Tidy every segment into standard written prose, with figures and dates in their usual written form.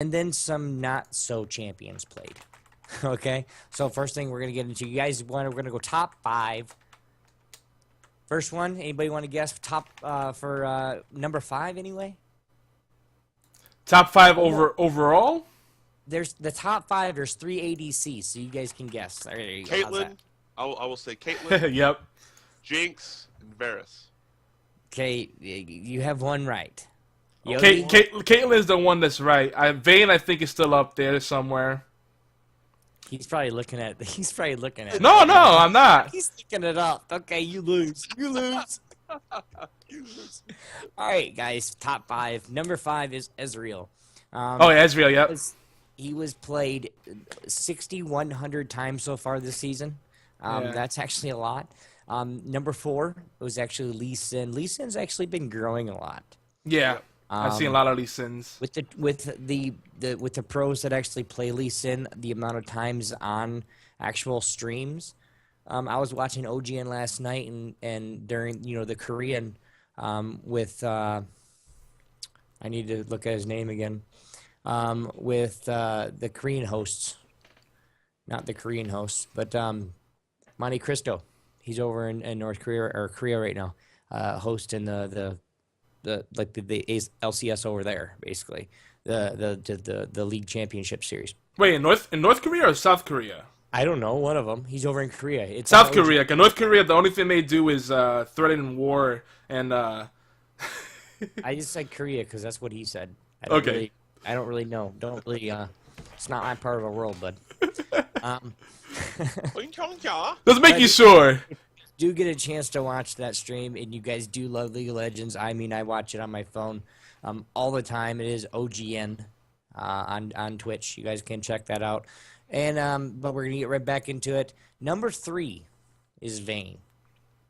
and then some not so champions played. Okay, so first thing we're gonna get into, you guys we're gonna go top 5. First one, anybody want to guess top for number 5 anyway? Top 5 overall? There's the top 5. There's 3 ADCs, so you guys can guess. There you go. Caitlyn. I will say Caitlyn. Yep. Jinx and Varus. Okay, you have one right. Caitlyn's the one that's right. Vayne, I think, is still up there somewhere. He's probably looking at. No, I'm not. He's looking it up. Okay, you lose. You lose. All right, guys. Top 5. Number 5 is Ezreal. Ezreal. Yep. He was played 6,100 times so far this season. That's actually a lot. Number 4 was actually Lee Sin. Lee Sin's actually been growing a lot. Yeah. I've seen a lot of Lee Sins. With the pros that actually play Lee Sin, the amount of times on actual streams. I was watching OGN last night and during the Korean with I need to look at his name again. With the Korean hosts, not the Korean hosts, but Monte Cristo. He's over in North Korea or Korea right now, hosting the LCS over there, basically the league championship series. Wait, in North Korea or South Korea? I don't know, one of them. He's over in Korea. It's South Korea. Cause North Korea, the only thing they do is threaten war and. I just said Korea because that's what he said. I don't really know. Don't really. It's not my part of the world, bud. Let's make you sure. Do get a chance to watch that stream, and you guys do love League of Legends. I mean, I watch it on my phone all the time. It is OGN on Twitch. You guys can check that out. And but we're gonna get right back into it. Number 3 is Vayne.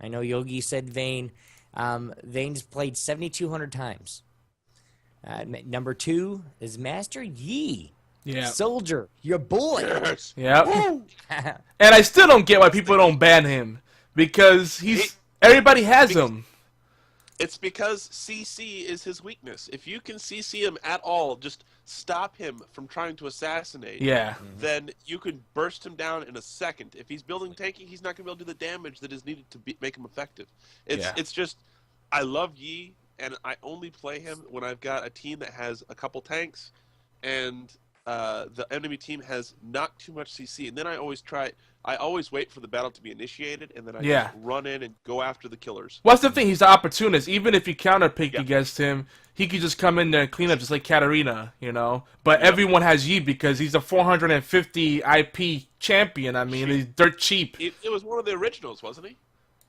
I know Yogi said Vayne. Vayne's played 7,200 times. Number 2 is Master Yi. Yeah. Soldier, your boy. Yes. Yep. And I still don't get why people don't ban him. Because everybody has him. It's because CC is his weakness. If you can CC him at all, just stop him from trying to assassinate. Yeah. Then you can burst him down in a second. If he's building tanking, he's not going to be able to do the damage that is needed to make him effective. It's just, I love Yi, and I only play him when I've got a team that has a couple tanks, and the enemy team has not too much CC. And then I always wait for the battle to be initiated, and then I just run in and go after the killers. What's the thing? He's the opportunist. Even if you counterpick against him, he could just come in there and clean up just like Katarina, But everyone has Yi because he's a 450 IP champion. I mean, he's dirt cheap. It was one of the originals, wasn't he?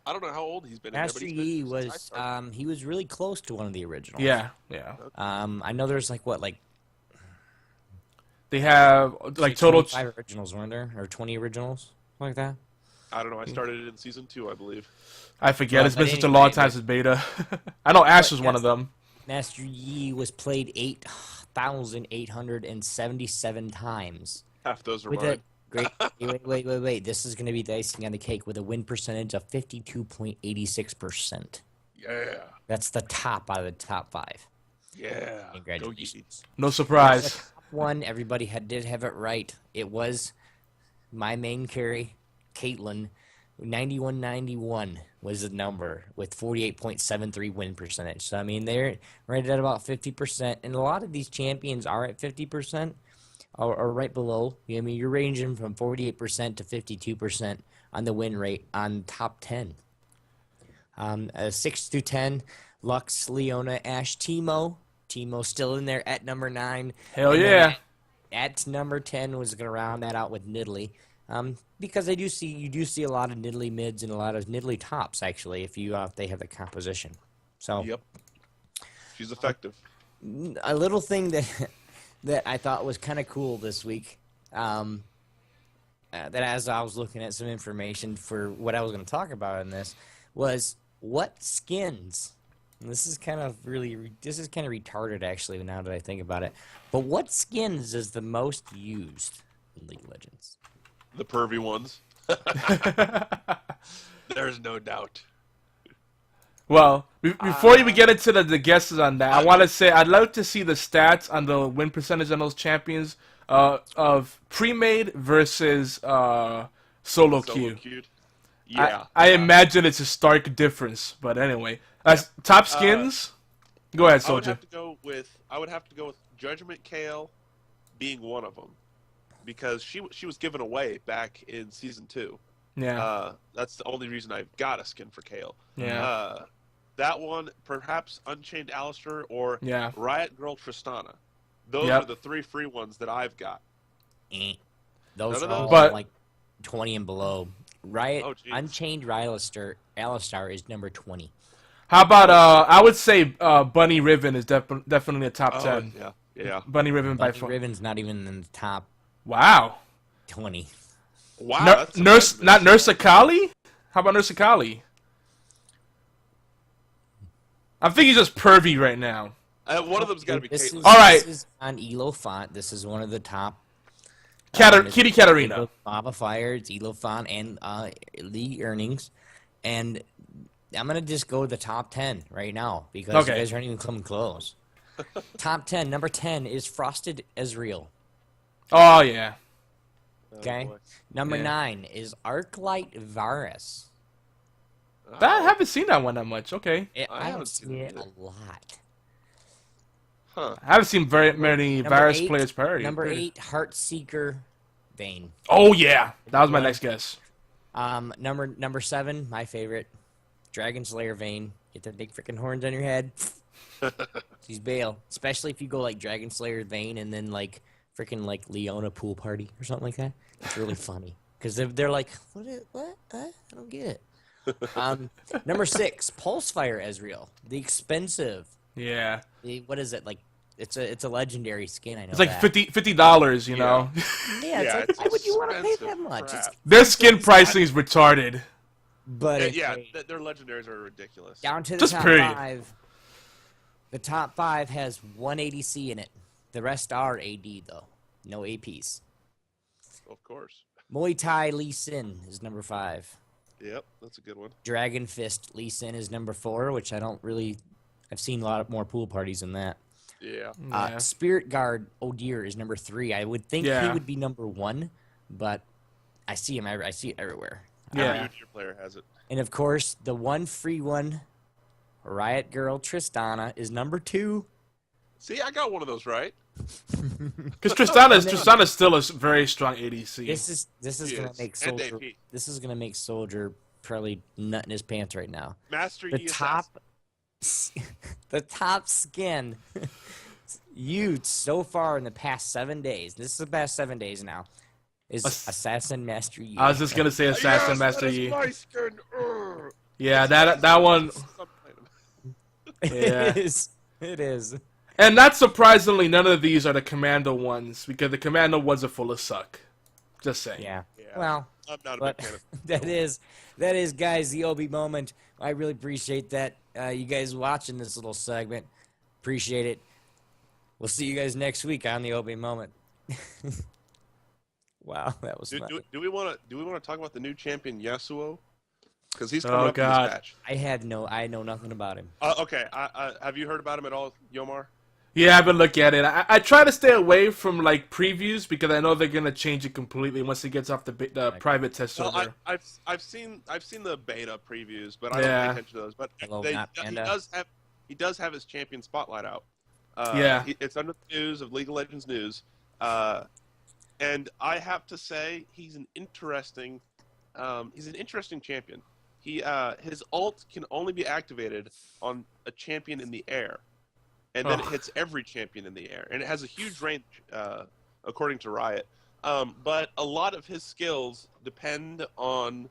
I don't know how old he's been. Master Yi was he was really close to one of the originals. Yeah. I know there's they have total 5 originals, weren't there, or 20 originals, like that? I don't know. I started it in season 2, I believe. I forget. It's been such a long time since beta. I know Ash was one of them. Master Yi was played 8,877 times. Half those are mine. Wait. This is going to be the icing on the cake with a win percentage of 52.86%. Yeah. That's the top out of the top 5. Yeah. Congratulations. No surprise. One, everybody did have it right. It was my main carry, Caitlyn. 9191 was the number with 48.73 win percentage. So, I mean, they're right at about 50%. And a lot of these champions are at 50% or right below. I mean, you're ranging from 48% to 52% on the win rate on top 10. 6 through 10, Lux, Leona, Ashe, Teemo. Teemo still in there at number 9. Hell yeah. At number 10 was going to round that out with Nidalee. Because you do see a lot of Nidalee mids and a lot of Nidalee tops, actually, if they have the composition. So yep. She's effective. A little thing that I thought was kind of cool this week, that as I was looking at some information for what I was going to talk about in this, was what skins. And this is kind of retarded, actually, now that I think about it. But what skins is the most used in League of Legends? The pervy ones. There's no doubt. Well, before we get into the guesses on that, I want to say I'd like to see the stats on the win percentage on those champions of pre-made versus solo queue. Queued. Yeah, I imagine it's a stark difference, but anyway, as top skins. Go ahead, Soldier. I would have to go with Judgment Kale being one of them, because she was given away back in season 2. Yeah. That's the only reason I've got a skin for Kale. Yeah. That one, perhaps Unchained Alistair or Riot Girl Tristana. Those are the 3 free ones that I've got. Those are all like 20 and below. Unchained Alistair is number 20. How about I would say Bunny Riven is definitely a top 10. Yeah. Bunny Riven by far. Riven's not even in the top. Wow. 20. Wow. Not Nurse Akali? How about Nurse Akali? I'm thinking just pervy right now. One of them's got to be Caitlyn. All right. This is on Elo Font. This is one of the top. Kitty Katarina. Baba Fire, it's Elo Font, and league earnings. And I'm going to just go with the top 10 right now because you guys aren't even coming close. Top 10. Number 10 is Frosted Ezreal. Oh, yeah. Okay. Number 9 is Arclight Varus. I haven't seen that one that much. Okay. I haven't seen it a lot. Huh. I haven't seen very many Varus players per. Number 8, Heartseeker Vayne. Oh, yeah. That was my next guess. Number 7, my favorite, Dragon Slayer Vayne. Get the big freaking horns on your head. She's bail. Especially if you go like Dragon Slayer Vayne and then like freaking like Leona Pool Party or something like that. It's really funny. Because they're like, what? I don't get it. Number 6, Pulsefire Ezreal. The expensive. Yeah. What is it? Like, it's a legendary skin, I know. It's like $50, you know? Yeah, it's like, why would you want to pay that much? Their skin pricing is retarded. But their legendaries are ridiculous. Down to the top 5. The top 5 has 1 ADC in it. The rest are AD, though. No APs. Of course. Muay Thai Lee Sin is number 5. Yep, that's a good one. Dragon Fist Lee Sin is number 4, which I don't really... I've seen a lot more pool parties than that. Yeah. Spirit Guard Odir is number 3. I would think he would be number 1, but I see him. I see it everywhere. Yeah. Every player has it. And of course, the one free one, Riot Girl Tristana, is number 2. See, I got one of those right. Because Tristana's still a very strong ADC. This is gonna make Soldier. This is gonna make Soldier probably nut in his pants right now. Master the top skin used so far in the past 7 days. This is the past 7 days now. Is Assassin Master Yi. I was just gonna say Assassin Master Yi. My skin. Yeah, that one. Yeah. It is. And not surprisingly, none of these are the Commando ones because the Commando ones are full of suck. Just saying. Yeah. Well, I'm not a big fan of that is, guys, the Obi moment. I really appreciate that. You guys watching this little segment. Appreciate it. We'll see you guys next week on the Obi moment. Wow, that was funny. Do we want to talk about the new champion Yasuo? Because he's coming up in this match. I know nothing about him. Okay, have you heard about him at all, Yomar? Yeah, I've been looking at it. I try to stay away from like previews because I know they're gonna change it completely once it gets off the private test server. I've seen the beta previews, but I don't pay attention to those. But he does have his champion spotlight out. It's under the news of League of Legends news, and I have to say he's an interesting champion. His ult can only be activated on a champion in the air. And then it hits every champion in the air. And it has a huge range, according to Riot. But a lot of his skills depend on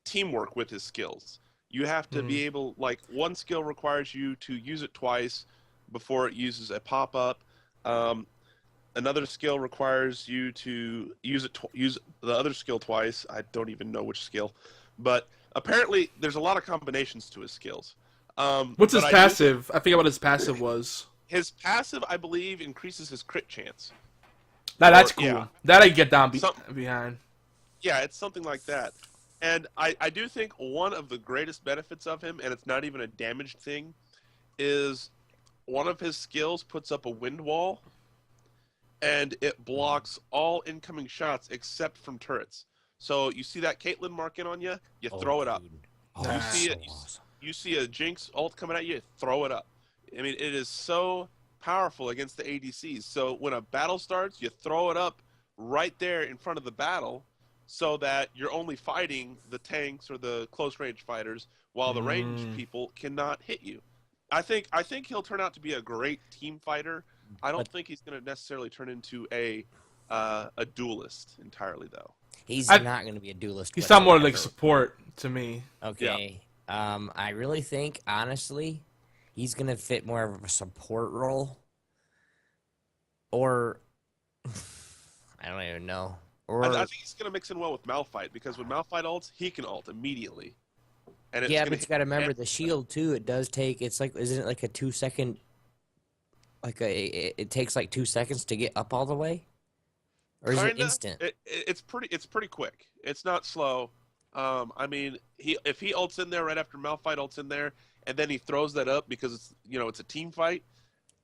teamwork with his skills. You have to be able, like, one skill requires you to use it twice before it uses a pop-up. Another skill requires you to use the other skill twice. I don't even know which skill. But apparently, there's a lot of combinations to his skills. What's his passive? I forget what his passive was. His passive, I believe, increases his crit chance. That's cool. Yeah. That I get down behind. Yeah, it's something like that. And I do think one of the greatest benefits of him, and it's not even a damaged thing, is one of his skills puts up a wind wall, and it blocks all incoming shots except from turrets. So you see that Caitlyn marking on you, you throw it up. Oh, You see so it. awesome. You see a Jinx ult coming at you, throw it up. I mean, it is so powerful against the ADCs. So when a battle starts, you throw it up right there in front of the battle, so that you're only fighting the tanks or the close range fighters, while the range people cannot hit you. I think he'll turn out to be a great team fighter. I don't think he's going to necessarily turn into a duelist entirely, though. He's not going to be a duelist. He's not more like support to me. Okay. Yeah. I really think, honestly, he's going to fit more of a support role. Or, I don't even know. Or, I think he's going to mix in well with Malphite, because when Malphite ults, he can ult immediately. And it's but you got to remember the shield, too. It does take, isn't it like a 2 second, it takes like 2 seconds to get up all the way? Or is it instant? It's pretty quick. It's not slow. I mean, if he ults in there right after Malphite ults in there, and then he throws that up because it's a team fight,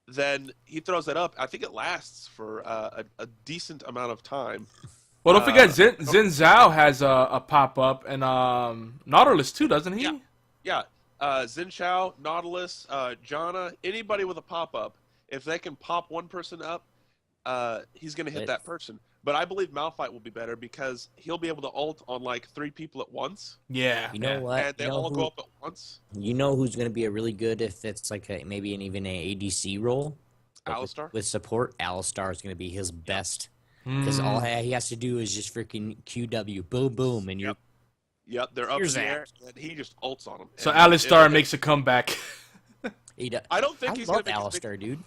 then he throws that up. I think it lasts for a decent amount of time. Well, don't forget, Xin Zhao has a pop-up, and Nautilus too, doesn't he? Yeah. Xin Zhao, Nautilus, Janna, anybody with a pop-up, if they can pop one person up, he's going to hit that person. But I believe Malphite will be better because he'll be able to ult on like 3 people at once. Yeah. You know what? And they all go up at once. You know who's going to be a really good if it's like maybe even an ADC role? Alistar? With support, Alistar is going to be his best. Because all he has to do is just freaking QW, boom, boom, and you're... Yep, they're up in the air, and he just ults on them. So Alistar makes a comeback. I don't think he's going to make Alistar, dude.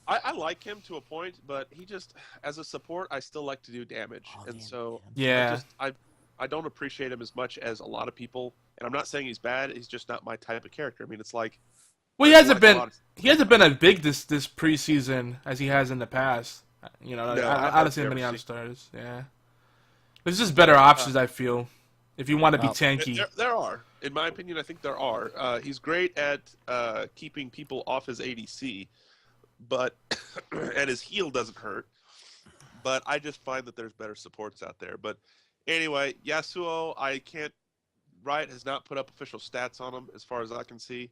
I like him to a point, but he just, as a support, I still like to do damage. So yeah. I don't appreciate him as much as a lot of people. And I'm not saying he's bad, he's just not my type of character. I mean, it's like... Well, he hasn't been as big this preseason as he has in the past. You know, no, I haven't seen many Alistars. Yeah. There's just better options, I feel, if you want to be tanky. There are. In my opinion, I think there are. He's great at keeping people off his ADC, but and his heal doesn't hurt. But I just find that there's better supports out there. But anyway, Yasuo, Riot has not put up official stats on him as far as I can see.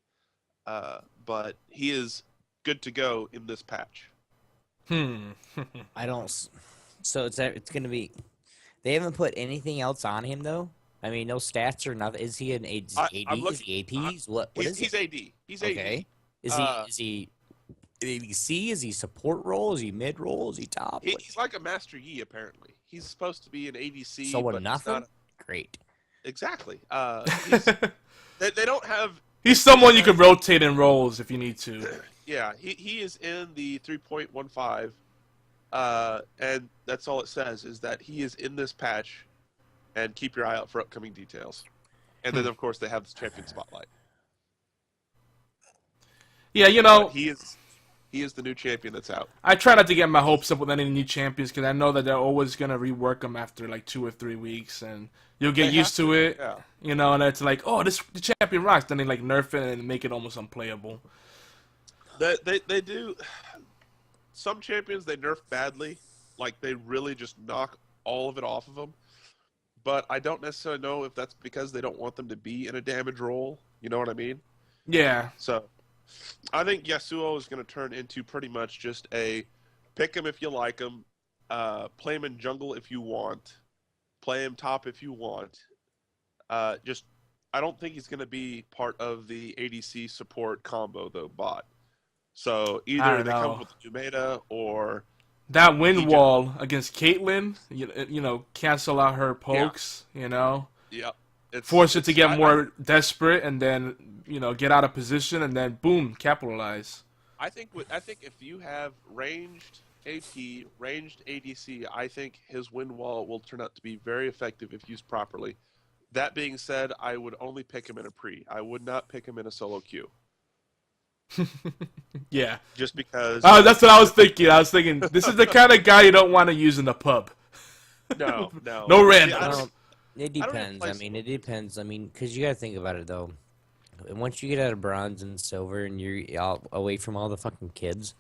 But he is good to go in this patch. I don't. So it's going to be. They haven't put anything else on him though. I mean, no stats or nothing. Is he an AD? Is he AP? What is he's AD. He's okay. AD. Is he ADC? Is he support role? Is he mid role? Is he top? He's like a Master Yi apparently. He's supposed to be an ADC. So but nothing. Great. Exactly. They don't have. He's someone you can rotate in roles if you need to. Yeah, he is in the 3.15, and that's all it says, is that he is in this patch, and keep your eye out for upcoming details. And then, of course, they have this champion spotlight. Yeah, you know... He is the new champion that's out. I try not to get my hopes up with any new champions, because I know that they're always going to rework them after, like, 2 or 3 weeks, and you'll get used to it. Yeah. You know, and it's like, oh, the champion rocks. Then they, like, nerf it and make it almost unplayable. They do. Some champions they nerf badly, like they really just knock all of it off of them. But I don't necessarily know if that's because they don't want them to be in a damage role. You know what I mean? Yeah. So I think Yasuo is going to turn into pretty much just a pick him if you like him, play him in jungle if you want, play him top if you want. I don't think he's going to be part of the ADC support combo though, bot. So either they come up with a new meta or that wind wall against Caitlyn, you know, cancel out her pokes, you know. Yeah. Force her to get more desperate and then, you know, get out of position and then boom, capitalize. I think if you have ranged AP, ranged ADC, I think his wind wall will turn out to be very effective if used properly. That being said, I would only pick him in a pre. I would not pick him in a solo queue. Yeah. Just because... that's what I was thinking. I was thinking, this is the kind of guy you don't want to use in the pub. No. No randoms. It I don't even depends. play I mean, solo it queues. depends. I mean, because you got to think about it, though. Once you get out of bronze and silver and you're all away from all the fucking kids,